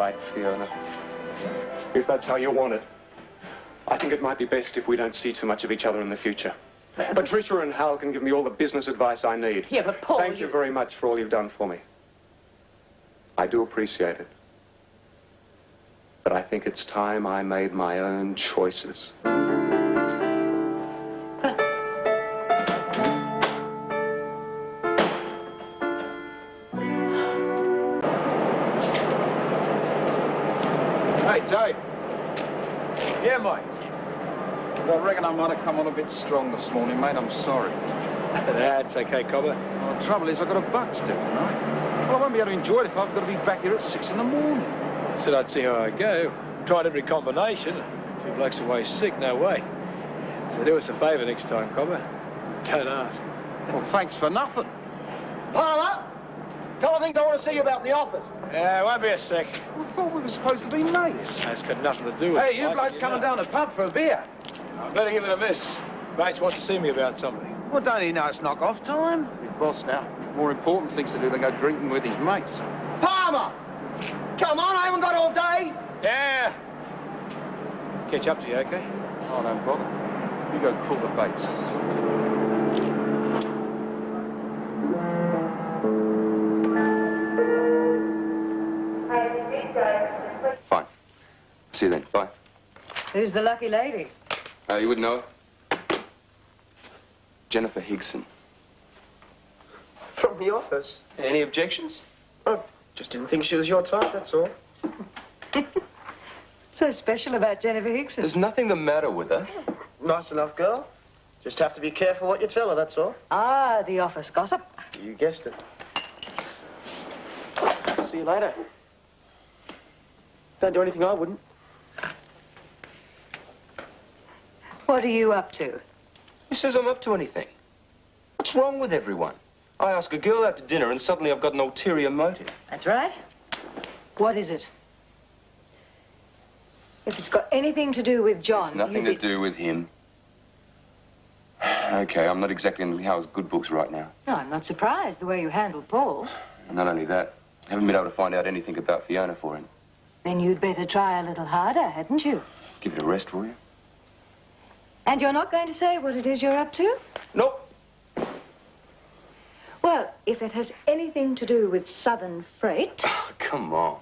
right, Fiona. If that's how you want it. I think it might be best if we don't see too much of each other in the future. Patricia and Hal can give me all the business advice I need. Yeah, but Paul... Thank you very much for all you've done for me. I do appreciate it. But I think it's time I made my own choices. Hey, Dave. Yeah, mate. Well, I reckon I might have come on a bit strong this morning, mate. I'm sorry. That's okay, Cobber. Well, the trouble is, I've got a buck still, right? Well, I won't be able to enjoy it if I've got to be back here at 6 in the morning. Said I'd see how I go. Tried every combination. A few blokes away sick, no way. So do us a favour next time, Cobber. Don't ask. Well, thanks for nothing. Palmer, couple of things I want to see you about in the office. Yeah, won't be a sec. I thought we were supposed to be mates. That's got nothing to do with it. Hey, you blokes coming down the pub for a beer? I better give it a miss. Bates wants to see me about something. Well, don't he know it's knock-off time? He's boss now. More important things to do than go drinking with his mates. Palmer! Come on, I haven't got all day. Yeah. Catch up to you, okay? Oh, don't bother. You go call the Bates. Fine. See you then. Bye. Who's the lucky lady? You wouldn't know her? Jennifer Higson. From the office. Any objections? Oh, just didn't think she was your type, that's all. So special about Jennifer Hickson. There's nothing the matter with her. Nice enough girl. Just have to be careful what you tell her, that's all. Ah, the office gossip. You guessed it. See you later. Don't do anything I wouldn't. What are you up to? Who says I'm up to anything? What's wrong with everyone? I ask a girl out to dinner and suddenly I've got an ulterior motive. That's right. What is it? If it's got anything to do with John... It's nothing to do with him. Okay, I'm not exactly in Hal's good books right now. No, I'm not surprised the way you handled Paul. Not only that, I haven't been able to find out anything about Fiona for him. Then you'd better try a little harder, hadn't you? Give it a rest, will you? And you're not going to say what it is you're up to? Nope. Well, if it has anything to do with Southern Freight... Oh, come on.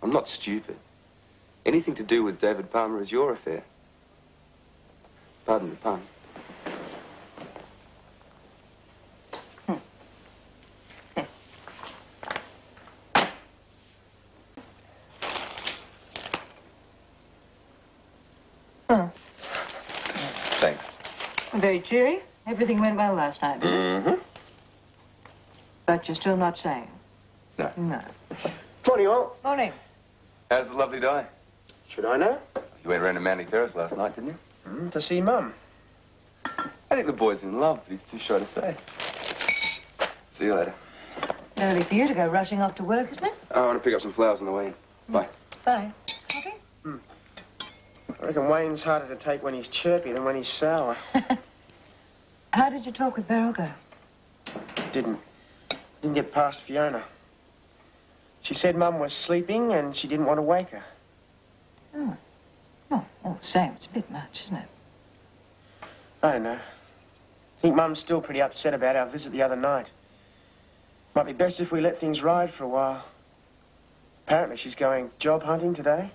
I'm not stupid. Anything to do with David Palmer is your affair. Pardon the pun. Thanks. Very cheery. Everything went well last night. Mm-hmm. But you're still not saying? No. No. Morning, all. Morning. How's the lovely day? Should I know? You went around to Manly Terrace last night, didn't you? To see Mum. I think the boy's in love, but he's too shy to say. See you later. Early for you to go rushing off to work, isn't it? Oh, I want to pick up some flowers on the way in. Bye. Bye. Coffee? I reckon Wayne's harder to take when he's chirpy than when he's sour. How did you talk with Beryl go? Didn't get past Fiona. She said Mum was sleeping and she didn't want to wake her. Oh. Oh, all the same, it's a bit much, isn't it? I don't know. I think Mum's still pretty upset about our visit the other night. Might be best if we let things ride for a while. Apparently she's going job hunting today.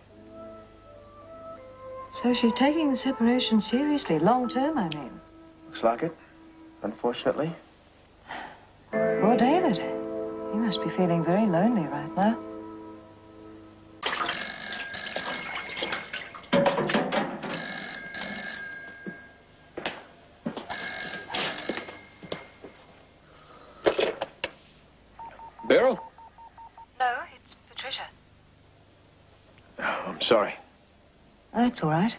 So she's taking the separation seriously, long term, I mean. Looks like it, unfortunately. Poor David. He must be feeling very lonely right now. Beryl? No, it's Patricia. Oh, I'm sorry. That's all right.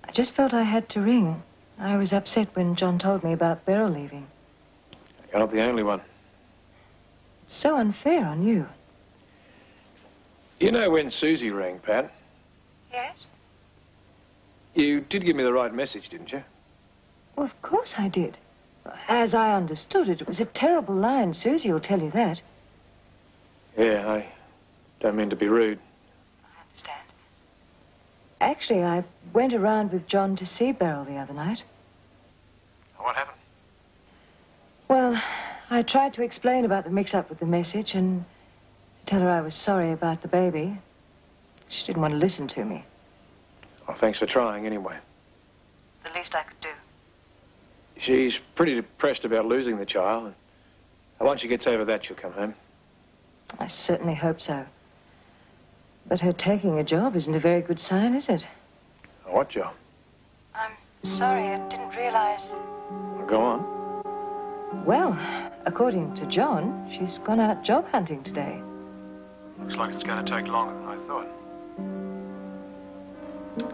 I just felt I had to ring. I was upset when John told me about Beryl leaving. You're not the only one. It's so unfair on you. You know when Susie rang, Pat? Yes? You did give me the right message, didn't you? Well, of course I did. As I understood it, it was a terrible line. Susie will tell you that. Yeah, I Don't mean to be rude. I understand. Actually, I went around with John to see Beryl the other night. What happened? Well, I tried to explain about the mix-up with the message and to tell her I was sorry about the baby. She didn't want to listen to me. Well, thanks for trying anyway. It's the least I could do. She's pretty depressed about losing the child. And once she gets over that, she'll come home. I certainly hope so. But her taking a job isn't a very good sign, is it? What job? I'm sorry, I didn't realize... Well, go on. Well, according to John, she's gone out job hunting today. Looks like it's going to take longer than I thought.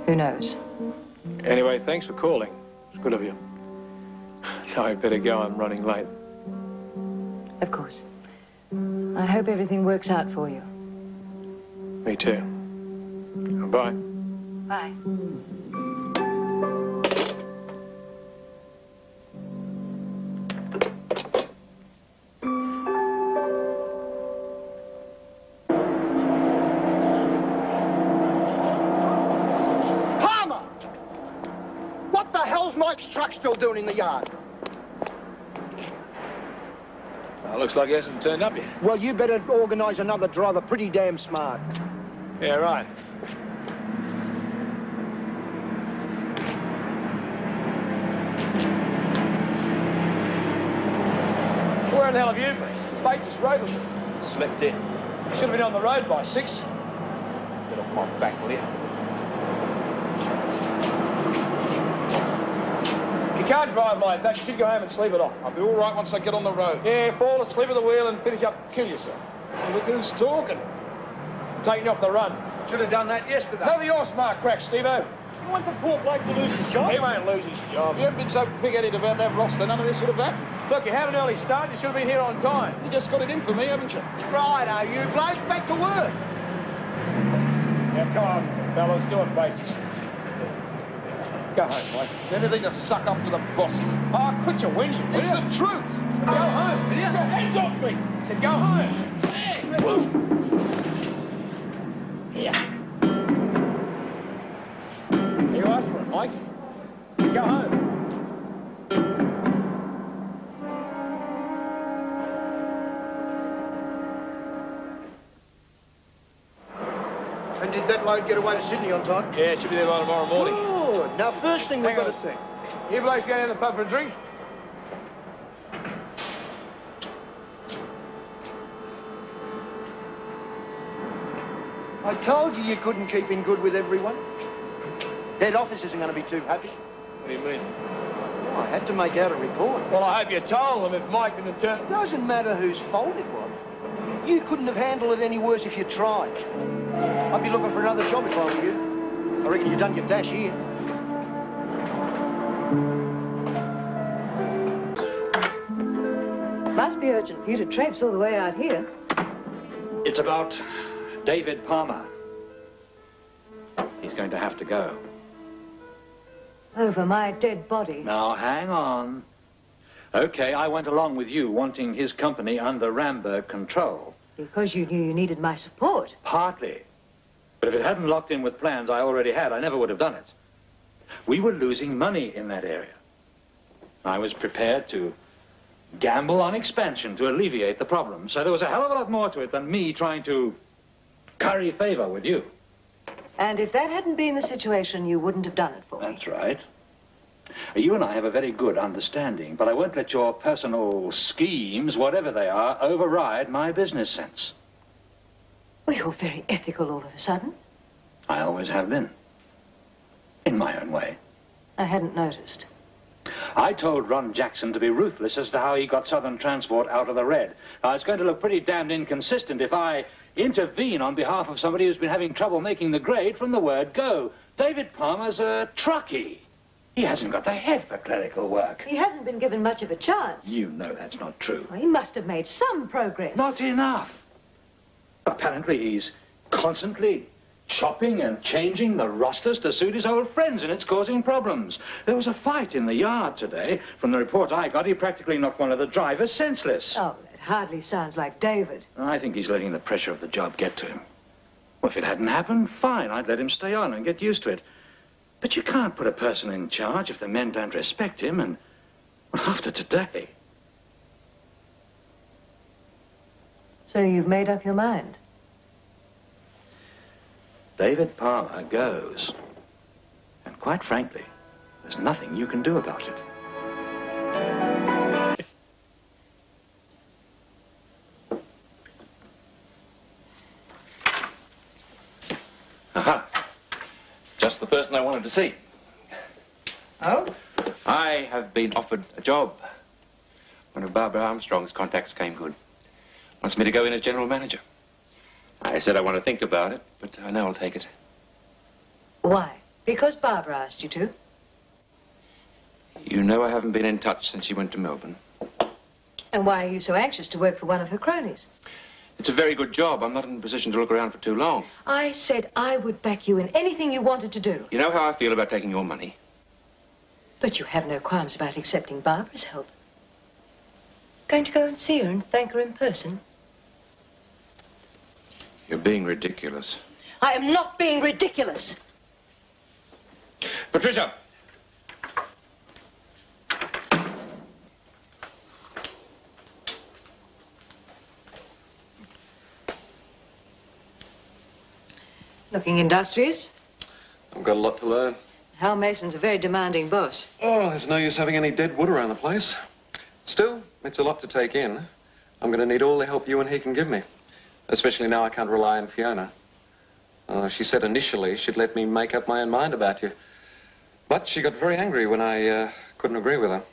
Who knows? Anyway, thanks for calling. It's good of you. So I'd better go. I'm running late. Of course. I hope everything works out for you. Me too. Bye. Bye. Palmer! What the hell's Mike's truck still doing in the yard? Well, looks like he hasn't turned up yet. Well, you better organise another driver pretty damn smart. Yeah, right. Where in the hell have you been? Bates' road was it? Slept in. Should have been on the road by 6. Get off my back, will you? You can't drive like that. You should go home and sleep it off. I'll be all right once I get on the road. Yeah, fall asleep at the wheel and finish up, kill yourself. Look who's talking. Taking you off the run. Should have done that yesterday. None of your smart cracks, Steve-O. You want the poor bloke to lose his job? He won't lose his job. You haven't been so pig-headed about that roster. None of this would have happened. Look, you had an early start. You should have been here on time. You just got it in for me, haven't you? Righto, you blokes, back to work. Yeah, come on, fellas, do it basics. Go home, Mike. Anything to suck up to the bosses. Oh, quit your whinging, will It's you? the truth. Go home, will you? Get your hands off me. I said go home. Hey. Here. You asked for it, Mike. Go home. And did that load get away to Sydney on time? Yeah, should be there by tomorrow morning. Good. Now, first thing we've Hang got on. to think. You blokes going down the pub for a drink? I told you couldn't keep in good with everyone. Head office isn't going to be too happy. What do you mean? Well, I had to make out a report. Well, I hope you told them if Mike didn't turn... Doesn't matter whose fault it was. You couldn't have handled it any worse if you tried. I'd be looking for another job if I were you. I reckon you've done your dash here. Must be urgent for you to traipse all the way out here. It's about David Palmer. He's going to have to go. Over my dead body. Now, hang on. Okay, I went along with you, wanting his company under Ramberg control. Because you knew you needed my support. Partly. But if it hadn't locked in with plans I already had, I never would have done it. We were losing money in that area. I was prepared to gamble on expansion to alleviate the problem. So there was a hell of a lot more to it than me trying to curry favor with you. And if that hadn't been the situation, you wouldn't have done it for me. That's right. You and I have a very good understanding, but I won't let your personal schemes, whatever they are, override my business sense. Well, you're very ethical all of a sudden. I always have been. In my own way. I hadn't noticed. I told Ron Jackson to be ruthless as to how he got Southern Transport out of the red. Now, it's going to look pretty damned inconsistent if I intervene on behalf of somebody who's been having trouble making the grade from the word go. David Palmer's a truckie. He hasn't got the head for clerical work. He hasn't been given much of a chance. You know that's not true. Well, he must have made some progress. Not enough. Apparently he's constantly chopping and changing the rosters to suit his old friends, and it's causing problems. There was a fight in the yard today. From the report I got, he practically knocked one of the drivers senseless. Oh, that hardly sounds like David. I think he's letting the pressure of the job get to him. Well, if it hadn't happened, fine. I'd let him stay on and get used to it. But you can't put a person in charge if the men don't respect him, and well, after today. So you've made up your mind? David Palmer goes. And quite frankly, there's nothing you can do about it. Aha. Just the person I wanted to see. Oh? I have been offered a job. One of Barbara Armstrong's contacts came good. Wants me to go in as general manager. I said I want to think about it, but I know I'll take it. Why? Because Barbara asked you to? You know I haven't been in touch since she went to Melbourne. And why are you so anxious to work for one of her cronies? It's a very good job. I'm not in a position to look around for too long. I said I would back you in anything you wanted to do. You know how I feel about taking your money. But you have no qualms about accepting Barbara's help. Going to go and see her and thank her in person? You're being ridiculous. I am not being ridiculous. Patricia! Looking industrious? I've got a lot to learn. Hal Mason's a very demanding boss. Oh, there's no use having any dead wood around the place. Still, it's a lot to take in. I'm going to need all the help you and he can give me. Especially now I can't rely on Fiona. She said initially she'd let me make up my own mind about you. But she got very angry when I couldn't agree with her.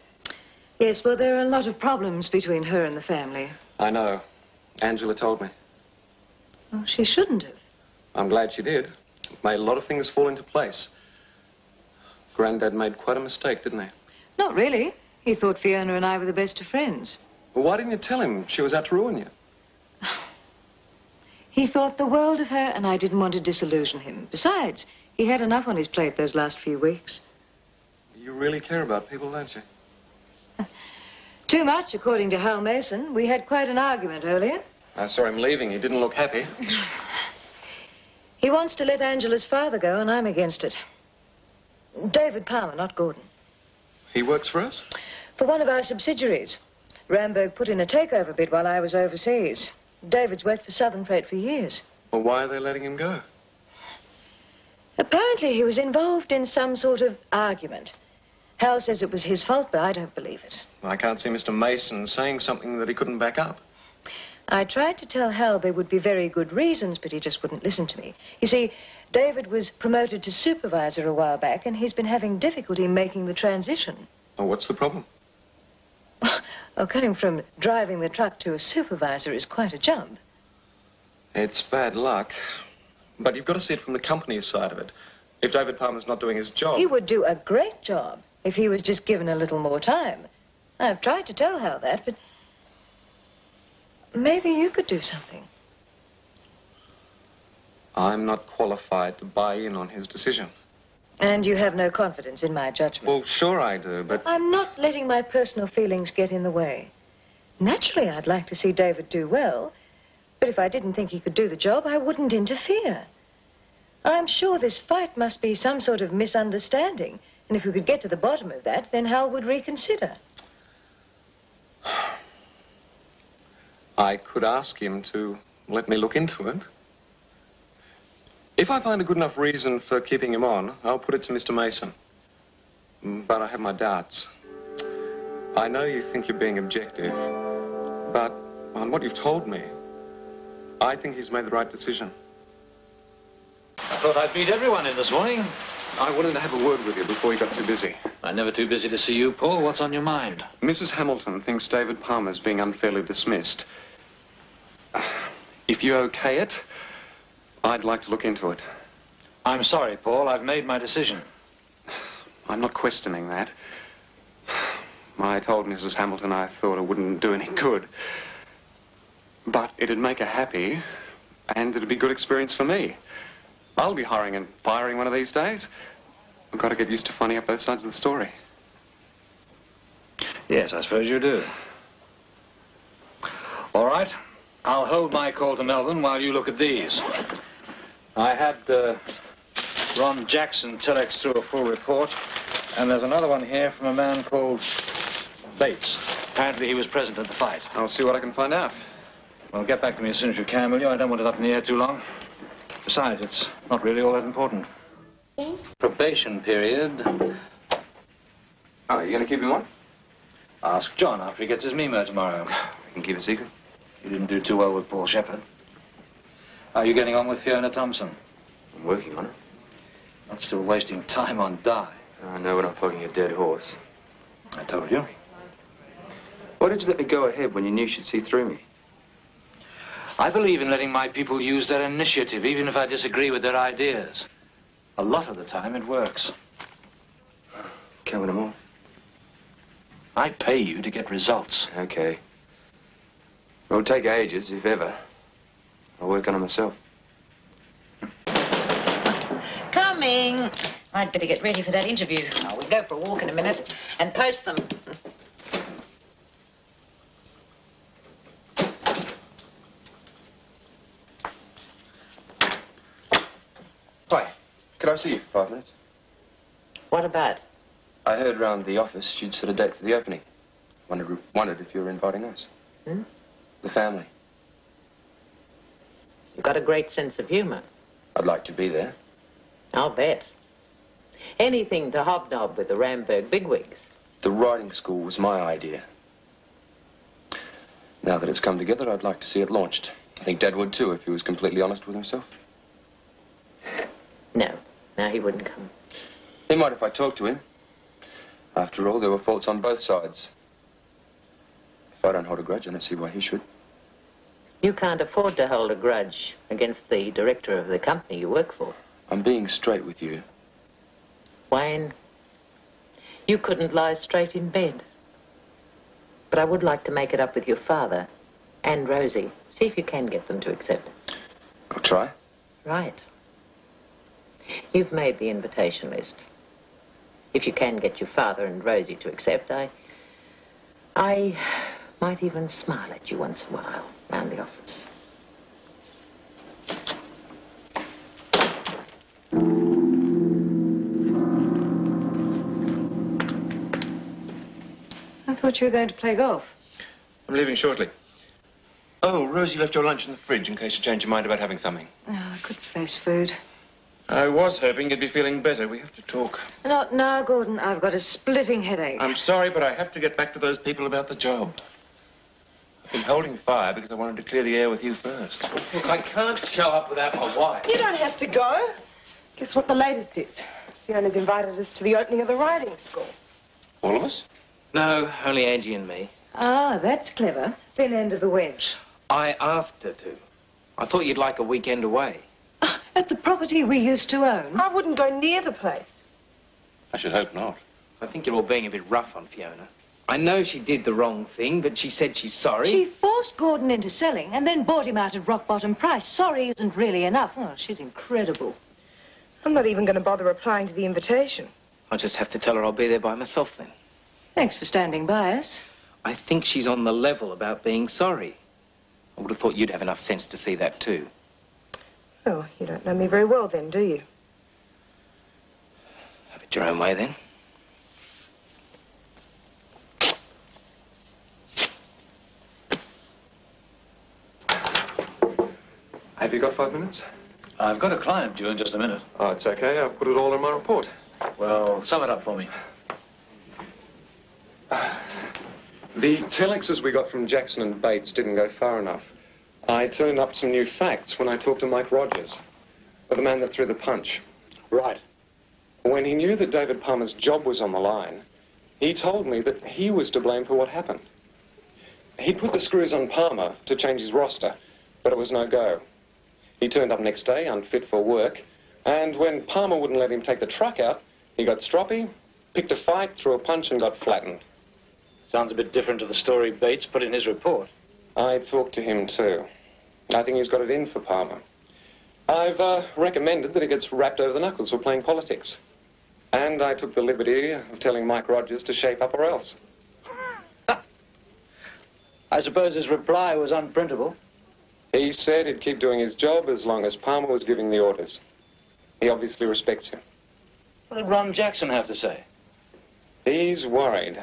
Yes, well, there are a lot of problems between her and the family. I know. Angela told me. Well, she shouldn't have. I'm glad she did. It made a lot of things fall into place. Grandad made quite a mistake, didn't he? Not really. He thought Fiona and I were the best of friends. Well, why didn't you tell him she was out to ruin you? He thought the world of her, and I didn't want to disillusion him. Besides, he had enough on his plate those last few weeks. You really care about people, don't you? Too much, according to Hal Mason. We had quite an argument earlier. I saw him leaving. He didn't look happy. He wants to let Angela's father go, and I'm against it. David Palmer, not Gordon. He works for us? For one of our subsidiaries. Ramberg put in a takeover bid while I was overseas. David's worked for Southern Freight for years. Well, why are they letting him go? Apparently he was involved in some sort of argument. Hal says it was his fault, but I don't believe it. I can't see Mr. Mason saying something that he couldn't back up. I tried to tell Hal there would be very good reasons, but he just wouldn't listen to me. You see, David was promoted to supervisor a while back, and he's been having difficulty making the transition. Oh, what's the problem? Well, going from driving the truck to a supervisor is quite a jump. It's bad luck. But you've got to see it from the company's side of it. If David Palmer's not doing his job... He would do a great job if he was just given a little more time. I've tried to tell Hal that, but... maybe you could do something. I'm not qualified to buy in on his decision. And you have no confidence in my judgment. Well, sure I do, but... I'm not letting my personal feelings get in the way. Naturally, I'd like to see David do well, but if I didn't think he could do the job, I wouldn't interfere. I'm sure this fight must be some sort of misunderstanding, and if we could get to the bottom of that, then Hal would reconsider. I could ask him to let me look into it. If I find a good enough reason for keeping him on, I'll put it to Mr. Mason. But I have my doubts. I know you think you're being objective, but on what you've told me, I think he's made the right decision. I thought I'd beat everyone in this morning. I wanted to have a word with you before you got too busy. I'm never too busy to see you, Paul. What's on your mind? Mrs. Hamilton thinks David Palmer's being unfairly dismissed. If you okay it, I'd like to look into it. I'm sorry, Paul. I've made my decision. I'm not questioning that. I told Mrs. Hamilton I thought it wouldn't do any good. But it'd make her happy, and it'd be a good experience for me. I'll be hiring and firing one of these days. I've got to get used to finding out both sides of the story. Yes, I suppose you do. All right. I'll hold my call to Melbourne while you look at these. I had Ron Jackson telex through a full report, and there's another one here from a man called Bates. Apparently he was present at the fight. I'll see what I can find out. Well, get back to me as soon as you can, will you? I don't want it up in the air too long. Besides, it's not really all that important. Probation period. Oh, you going to keep him on? Ask John after he gets his memo tomorrow. We can keep it secret. You didn't do too well with Paul Shepherd. How are you getting on with Fiona Thompson? I'm working on it. Not still wasting time on Di. I know we're not flogging a dead horse. I told you. Why did you let me go ahead when you knew she'd see through me? I believe in letting my people use their initiative, even if I disagree with their ideas. A lot of the time, it works. Counting them all. I pay you to get results. Okay. It'll take ages, if ever. I'll work on it myself. Coming. I'd better get ready for that interview. Oh, we'll go for a walk in a minute and post them. Hi. Could I see you for 5 minutes? What about? I heard round the office she'd set a date for the opening. Wondered if you were inviting us. Hmm? The family. You've got a great sense of humor. I'd like to be there. I'll bet. Anything to hobnob with the Ramberg bigwigs. The writing school was my idea. Now that it's come together, I'd like to see it launched. I think Dad would too, if he was completely honest with himself. No, he wouldn't come. He might if I talked to him. After all, there were faults on both sides. If I don't hold a grudge, I don't see why he should. You can't afford to hold a grudge against the director of the company you work for. I'm being straight with you. Wayne, you couldn't lie straight in bed. But I would like to make it up with your father and Rosie. See if you can get them to accept. I'll try. Right. You've made the invitation list. If you can get your father and Rosie to accept, I might even smile at you once in a while round the office. I thought you were going to play golf. I'm leaving shortly. Oh, Rosie left your lunch in the fridge in case you change your mind about having something. Oh, I couldn't face food. I was hoping you'd be feeling better. We have to talk. Not now, Gordon. I've got a splitting headache. I'm sorry, but I have to get back to those people about the job. I've been holding fire because I wanted to clear the air with you first. Look, I can't show up without my wife. You don't have to go. Guess what the latest is? Fiona's invited us to the opening of the riding school. All of us? No, only Angie and me. Ah, that's clever. Thin end of the wedge. I asked her to. I thought you'd like a weekend away. At the property we used to own. I wouldn't go near the place. I should hope not. I think you're all being a bit rough on Fiona. I know she did the wrong thing, but she said she's sorry. She forced Gordon into selling and then bought him out at rock bottom price. Sorry isn't really enough. Oh, she's incredible. I'm not even going to bother replying to the invitation. I'll just have to tell her I'll be there by myself then. Thanks for standing by us. I think she's on the level about being sorry. I would have thought you'd have enough sense to see that too. Oh, you don't know me very well then, do you? Have it your own way then. Have you got 5 minutes? I've got a client due in just a minute. Oh, it's okay. I've put it all in my report. Well, sum it up for me. The telexes we got from Jackson and Bates didn't go far enough. I turned up some new facts when I talked to Mike Rogers, the man that threw the punch. Right. When he knew that David Palmer's job was on the line, he told me that he was to blame for what happened. He put the screws on Palmer to change his roster, but it was no go. He turned up next day, unfit for work, and when Palmer wouldn't let him take the truck out, he got stroppy, picked a fight, threw a punch, and got flattened. Sounds a bit different to the story Bates put in his report. I talked to him too. I think he's got it in for Palmer. I've recommended that he gets wrapped over the knuckles for playing politics. And I took the liberty of telling Mike Rogers to shape up or else. I suppose his reply was unprintable. He said he'd keep doing his job as long as Palmer was giving the orders. He obviously respects him. What did Ron Jackson have to say? He's worried.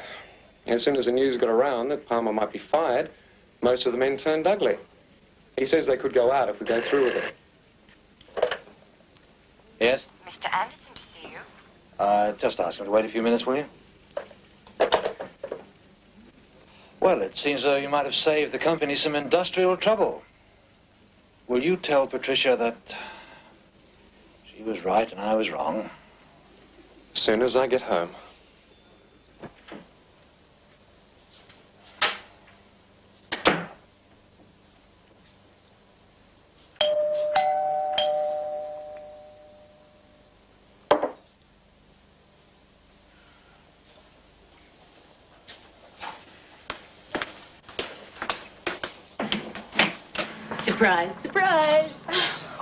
As soon as the news got around that Palmer might be fired, most of the men turned ugly. He says they could go out if we go through with it. Yes? Mr. Anderson to see you. Just ask him to wait a few minutes, will you? Well, it seems though you might have saved the company some industrial trouble. Will you tell Patricia that she was right and I was wrong? As soon as I get home. Surprise, surprise.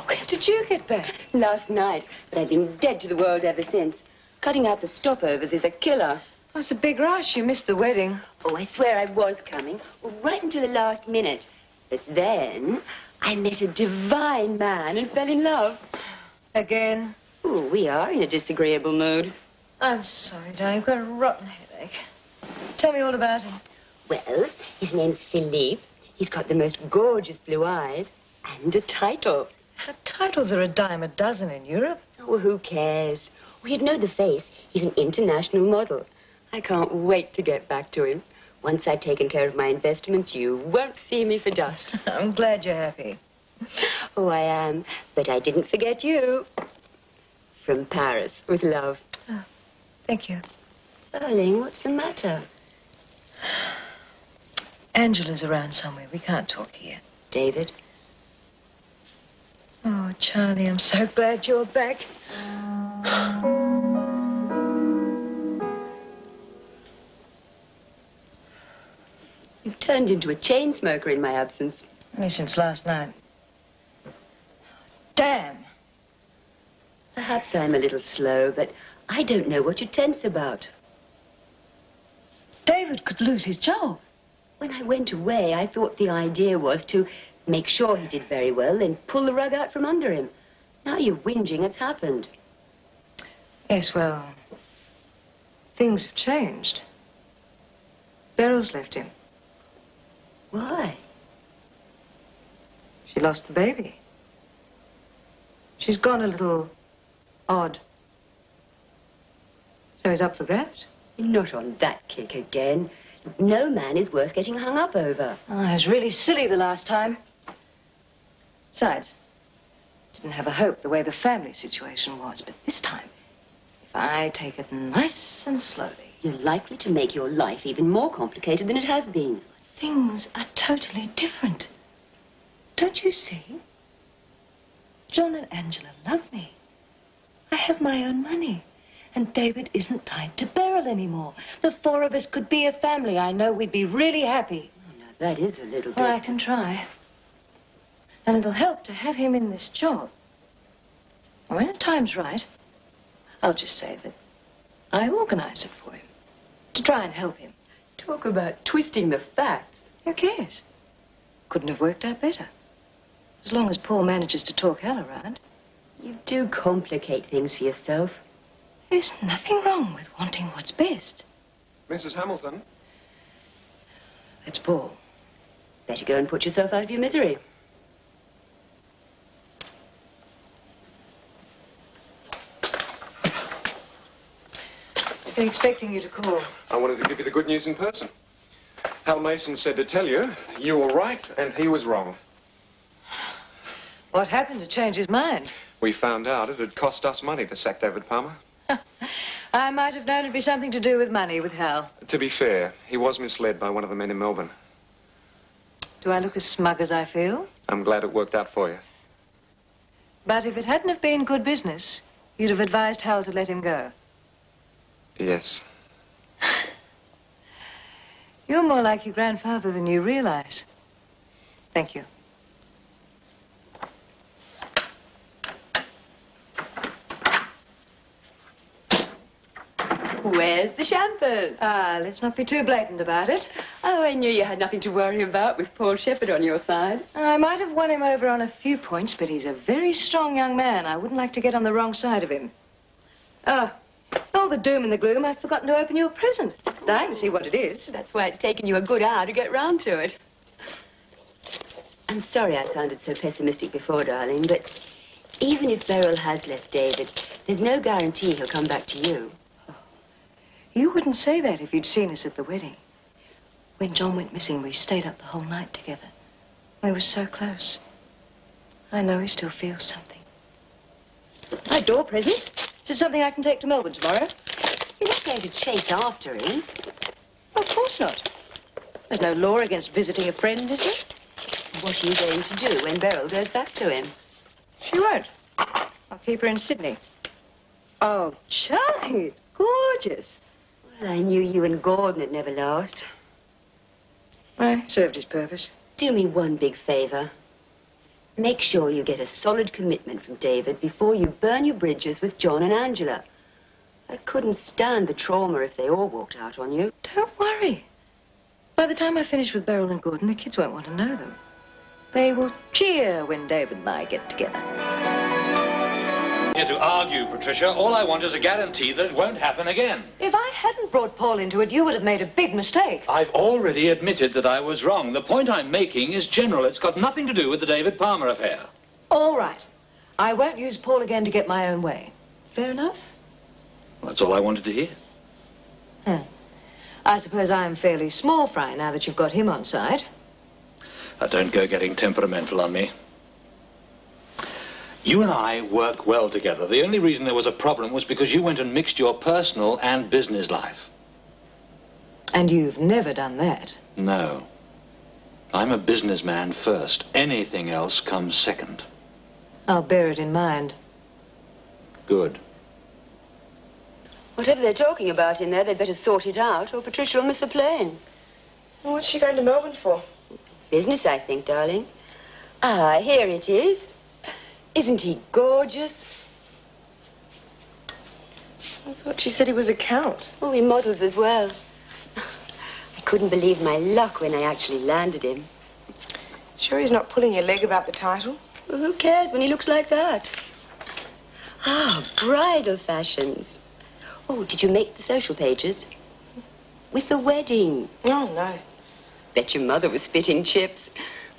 When did you get back? Last night, but I've been dead to the world ever since. Cutting out the stopovers is a killer. Oh, it's a big rush. You missed the wedding. Oh, I swear I was coming, right until the last minute. But then, I met a divine man and fell in love. Again? Oh, we are in a disagreeable mood. I'm sorry, darling. I've got a rotten headache. Tell me all about him. Well, his name's Philippe. He's got the most gorgeous blue eyes and a title. Titles are a dime a dozen in Europe. Oh, who cares? Well, you'd know the face. He's an international model. I can't wait to get back to him. Once I've taken care of my investments, you won't see me for dust. I'm glad you're happy. Oh, I am. But I didn't forget you. From Paris, with love. Oh, thank you. Darling, what's the matter? Angela's around somewhere. We can't talk here. David? Oh, Charlie, I'm so glad you're back. You've turned into a chain smoker in my absence. Only since last night. Damn. Perhaps I'm a little slow, but I don't know what you're tense about. David could lose his job. When I went away, I thought the idea was to make sure he did very well and pull the rug out from under him. Now you're whinging it's happened. Yes, well, things have changed. Beryl's left him. Why? She lost the baby. She's gone a little odd. So he's up for grabs? You're not on that kick again. No man is worth getting hung up over. Oh, I was really silly the last time. Besides, didn't have a hope the way the family situation was. But this time, if I take it nice and slowly... You're likely to make your life even more complicated than it has been. Things are totally different. Don't you see? John and Angela love me. I have my own money. And David isn't tied to Beryl anymore. The four of us could be a family. I know we'd be really happy. Oh, now, that is a little bit... Well, I can try. And it'll help to have him in this job. And when the time's right, I'll just say that I organized it for him. To try and help him. Talk about twisting the facts. Who cares? Couldn't have worked out better. As long as Paul manages to talk hell around. You do complicate things for yourself. There's nothing wrong with wanting what's best. Mrs. Hamilton? It's Paul. Better go and put yourself out of your misery. I've been expecting you to call. I wanted to give you the good news in person. Hal Mason said to tell you, you were right and he was wrong. What happened to change his mind? We found out it had cost us money to sack David Palmer. I might have known it'd be something to do with money with Hal. To be fair, he was misled by one of the men in Melbourne. Do I look as smug as I feel? I'm glad it worked out for you. But if it hadn't have been good business, you'd have advised Hal to let him go. Yes. You're more like your grandfather than you realize. Thank you. Where's the shampoo? Ah, let's not be too blatant about it. Oh, I knew you had nothing to worry about with Paul Shepherd on your side. I might have won him over on a few points, but he's a very strong young man. I wouldn't like to get on the wrong side of him. Oh, all the doom and the gloom, I've forgotten to open you a present. Dying to see what it is. That's why it's taken you a good hour to get round to it. I'm sorry I sounded so pessimistic before, darling, but even if Beryl has left David, there's no guarantee he'll come back to you. Oh, you wouldn't say that if you'd seen us at the wedding. When John went missing, we stayed up the whole night together. We were so close. I know he still feels something. My door presents. Is it something I can take to Melbourne tomorrow? You're not going to chase after him. Of course not. There's no law against visiting a friend, is there? What are you going to do when Beryl goes back to him? She won't. I'll keep her in Sydney. Oh, Charlie, it's gorgeous. Well, I knew you and Gordon had never last. Well, served his purpose. Do me one big favor. Make sure you get a solid commitment from David before you burn your bridges with John and Angela. I couldn't stand the trauma if they all walked out on you. Don't worry. By the time I finish with Beryl and Gordon, the kids won't want to know them. They will cheer when David and I get together. Here to argue, Patricia. All I want is a guarantee that it won't happen again. If I hadn't brought Paul into it, you would have made a big mistake. I've already admitted that I was wrong. The point I'm making is general. It's got nothing to do with the David Palmer affair. All right. I won't use Paul again to get my own way. Fair enough? Well, that's all I wanted to hear. I suppose I'm fairly small fry now that you've got him on side. Don't go getting temperamental on me. You and I work well together. The only reason there was a problem was because you went and mixed your personal and business life. And you've never done that. No. I'm a businessman first. Anything else comes second. I'll bear it in mind. Good. Whatever they're talking about in there, they'd better sort it out, or Patricia will miss a plane. Well, what's she going to Melbourne for? Business, I think, darling. Ah, here it is. Isn't he gorgeous? I thought she said he was a count. Oh, he models as well. I couldn't believe my luck when I actually landed him. Sure he's not pulling your leg about the title? Well, who cares when he looks like that? Ah, bridal fashions. Oh, did you make the social pages? With the wedding? Oh, no. Bet your mother was spitting chips.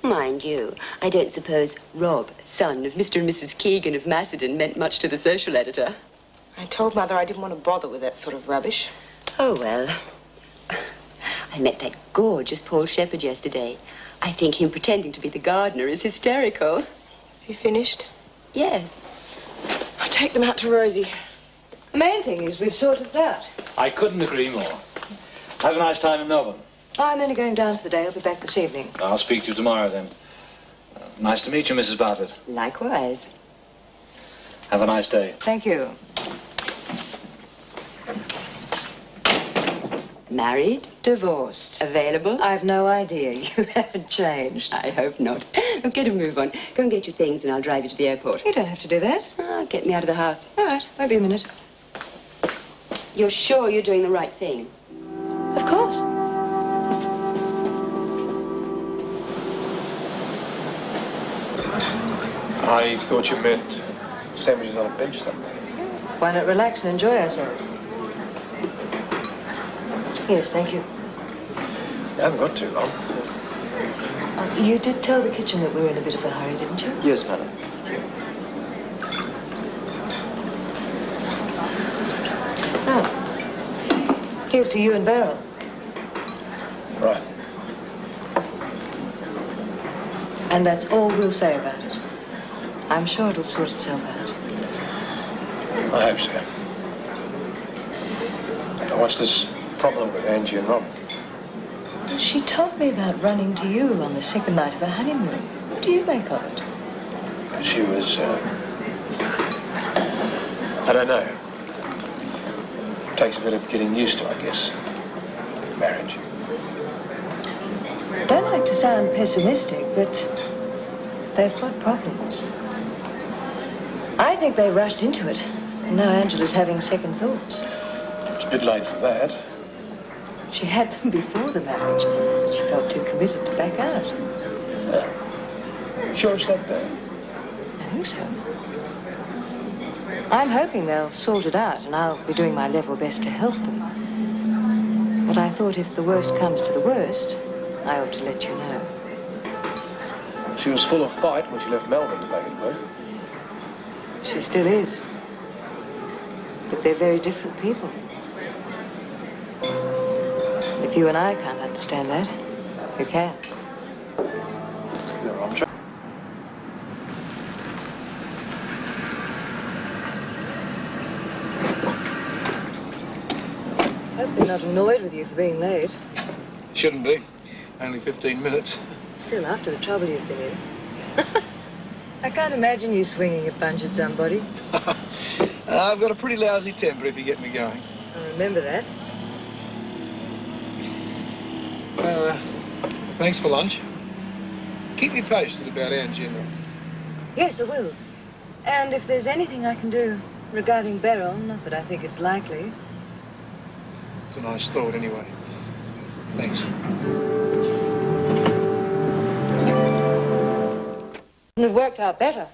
Mind you, I don't suppose Rob, son of Mr. and Mrs. Keegan of Macedon, meant much to the social editor. I told Mother I didn't want to bother with that sort of rubbish. Oh, well. I met that gorgeous Paul Shepherd yesterday. I think him pretending to be the gardener is hysterical. Have you finished? Yes. I'll take them out to Rosie. The main thing is we've sorted it out. I couldn't agree more. Have a nice time in Melbourne. I'm only going down for the day. I'll be back this evening. I'll speak to you tomorrow, then. Nice to meet you, Mrs. Bartlett. Likewise. Have a nice day. Thank you. Married? Divorced. Available? I've no idea. You haven't changed. I hope not. Well, get a move on. Go and get your things and I'll drive you to the airport. You don't have to do that. Ah, get me out of the house. All right. Won't be a minute. You're sure you're doing the right thing? Of course. I thought you meant sandwiches on a bench somewhere. Why not relax and enjoy ourselves? Yes, thank you. You haven't got too long. You did tell the kitchen that we were in a bit of a hurry, didn't you? Yes, madam. Oh. Here's to you and Beryl. Right. And that's all we'll say about it. I'm sure it'll sort itself out. I hope so. Now, what's this problem with Angie and Rob? Well, she told me about running to you on the second night of her honeymoon. What do you make of it? She was, I don't know. Takes a bit of getting used to, I guess. Marriage. I don't like to sound pessimistic, but they've got problems. I think they rushed into it, and now Angela's having second thoughts. It's a bit late for that. She had them before the marriage, but she felt too committed to back out. Sure it's that bad? I think so. I'm hoping they'll sort it out, and I'll be doing my level best to help them. But I thought if the worst comes to the worst, I ought to let you know. She was full of fight when she left Melbourne to back it work. She still is. But they're very different people. If you and I can't understand that, who can? No, I'm trying. Hope they're not annoyed with you for being late. Shouldn't be. Only 15 minutes. Still, after the trouble you've been in. I can't imagine you swinging a punch at somebody. I've got a pretty lousy temper if you get me going. I remember that. Thanks for lunch. Keep me posted about Anne General. Yes, I will. And if there's anything I can do regarding Beryl, not that I think it's likely. It's a nice thought, anyway. Thanks. It worked out better.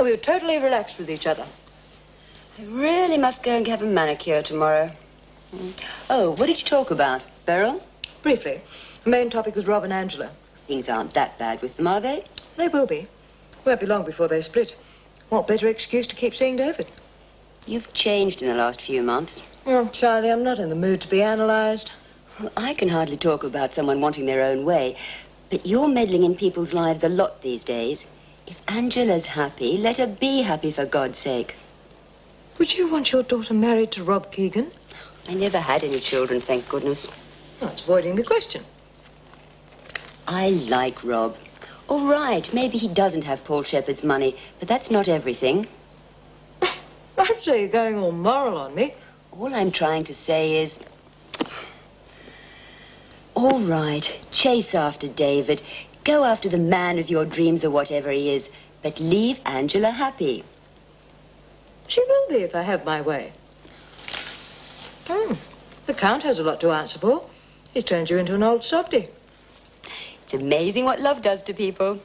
We were totally relaxed with each other. I really must go and have a manicure tomorrow. Oh, what did you talk about? Beryl? Briefly. The main topic was Rob and Angela. Things aren't that bad with them, are they? They will be. Won't be long before they split. What better excuse to keep seeing David? You've changed in the last few months. Oh, Charlie, I'm not in the mood to be analysed. Well, I can hardly talk about someone wanting their own way, but you're meddling in people's lives a lot these days. If Angela's happy, let her be happy, for God's sake. Would you want your daughter married to Rob Keegan? I never had any children, thank goodness. Well, it's avoiding the question. I like Rob. All right, maybe he doesn't have Paul Shepherd's money, but that's not everything. I'd say you're going all moral on me. All I'm trying to say is... All right, chase after David. Go after the man of your dreams or whatever he is, but leave Angela happy. She will be if I have my way. The Count has a lot to answer for. He's turned you into an old softy. It's amazing what love does to people.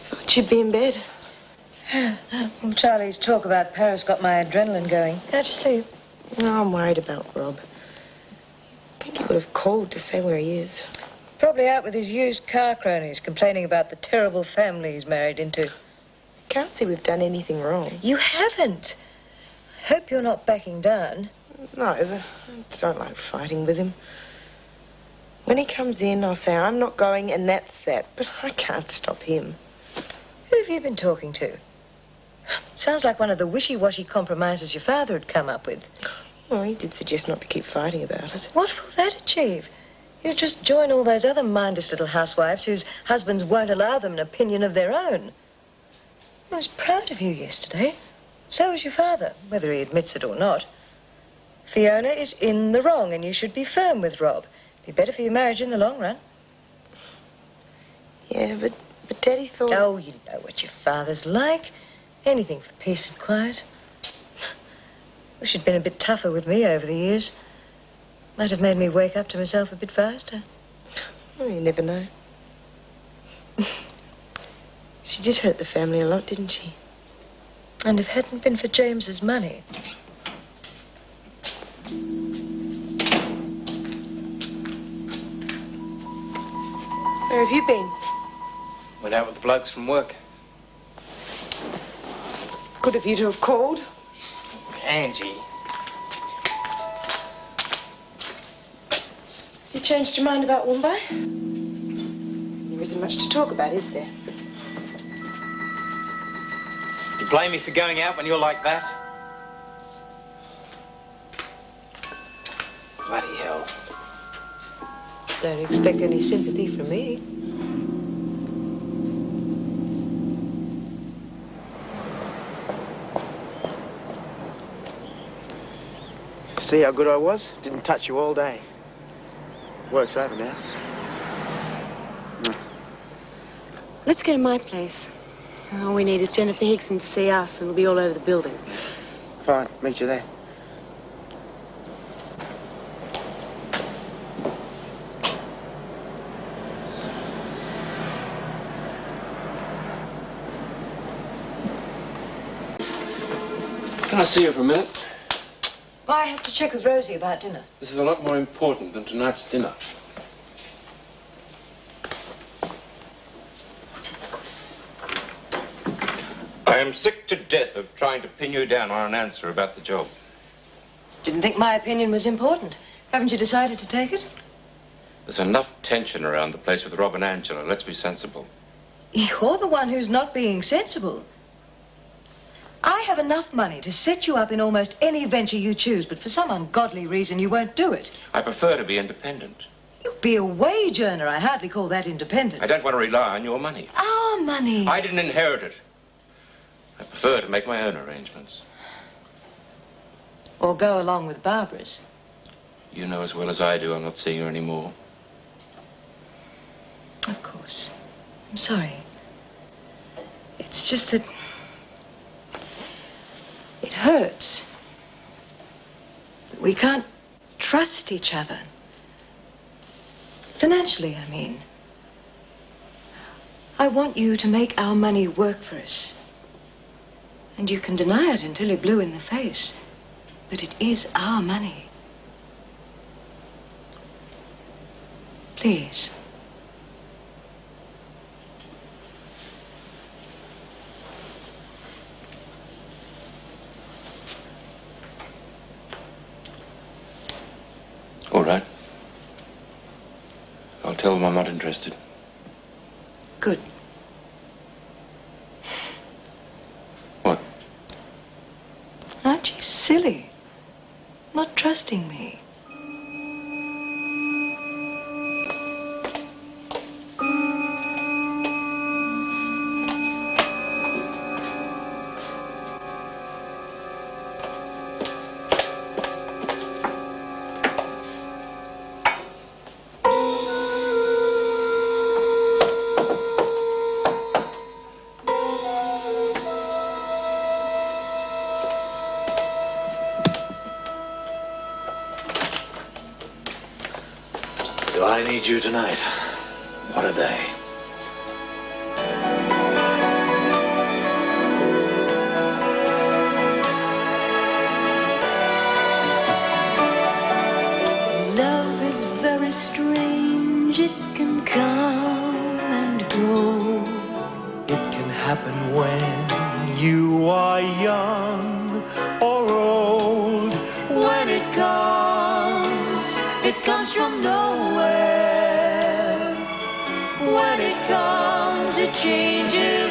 Thought you'd be in bed. Well, Charlie's talk about Paris got my adrenaline going. Can't you sleep? No, I'm worried about Rob. I think he would have called to say where he is. Probably out with his used car cronies, complaining about the terrible family he's married into. Can't see we've done anything wrong. You haven't. Hope you're not backing down. No, but I don't like fighting with him. When he comes in, I'll say, I'm not going, and that's that. But I can't stop him. Who have you been talking to? Sounds like one of the wishy-washy compromises your father had come up with. Well, he did suggest not to keep fighting about it. What will that achieve? You'll just join all those other mindless little housewives whose husbands won't allow them an opinion of their own. I was proud of you yesterday. So was your father, whether he admits it or not. Fiona is in the wrong, and you should be firm with Rob. Be better for your marriage in the long run. Yeah, but Daddy thought... Oh, you know what your father's like. Anything for peace and quiet. Wish you'd been a bit tougher with me over the years. Might have made me wake up to myself a bit faster. Oh, you never know. She did hurt the family a lot, didn't she? And if it hadn't been for James's money... Where have you been? Went out with the blokes from work. Good of you to have called. Angie. You changed your mind about Woombye? There isn't much to talk about, is there? You blame me for going out when you're like that? Bloody hell. Don't expect any sympathy from me. See how good I was? Didn't touch you all day. Work's over now. Let's go to my place. All we need is Jennifer Hickson to see us, and we'll be all over the building. Fine, meet you there. Can I see you for a minute? I have to check with Rosie about dinner. This is a lot more important than tonight's dinner. I am sick to death of trying to pin you down on an answer about the job. Didn't think my opinion was important. Haven't you decided to take it? There's enough tension around the place with Rob and Angela. Let's be sensible. You're the one who's not being sensible. I have enough money to set you up in almost any venture you choose, but for some ungodly reason you won't do it. I prefer to be independent. You'd be a wage earner. I hardly call that independent. I don't want to rely on your money. Our money. I didn't inherit it. I prefer to make my own arrangements. Or go along with Barbara's. You know as well as I do I'm not seeing her anymore. Of course. I'm sorry. It's just that it hurts that we can't trust each other. Financially, I mean. I want you to make our money work for us. And you can deny it until you're blue in the face. But it is our money. Please. All right. I'll tell them I'm not interested. Good. What? Aren't you silly? Not trusting me. Do I need you tonight? What a day. Love is very strange. It can come and go. It can happen when you are young or old. When it comes from nowhere. When it comes, it changes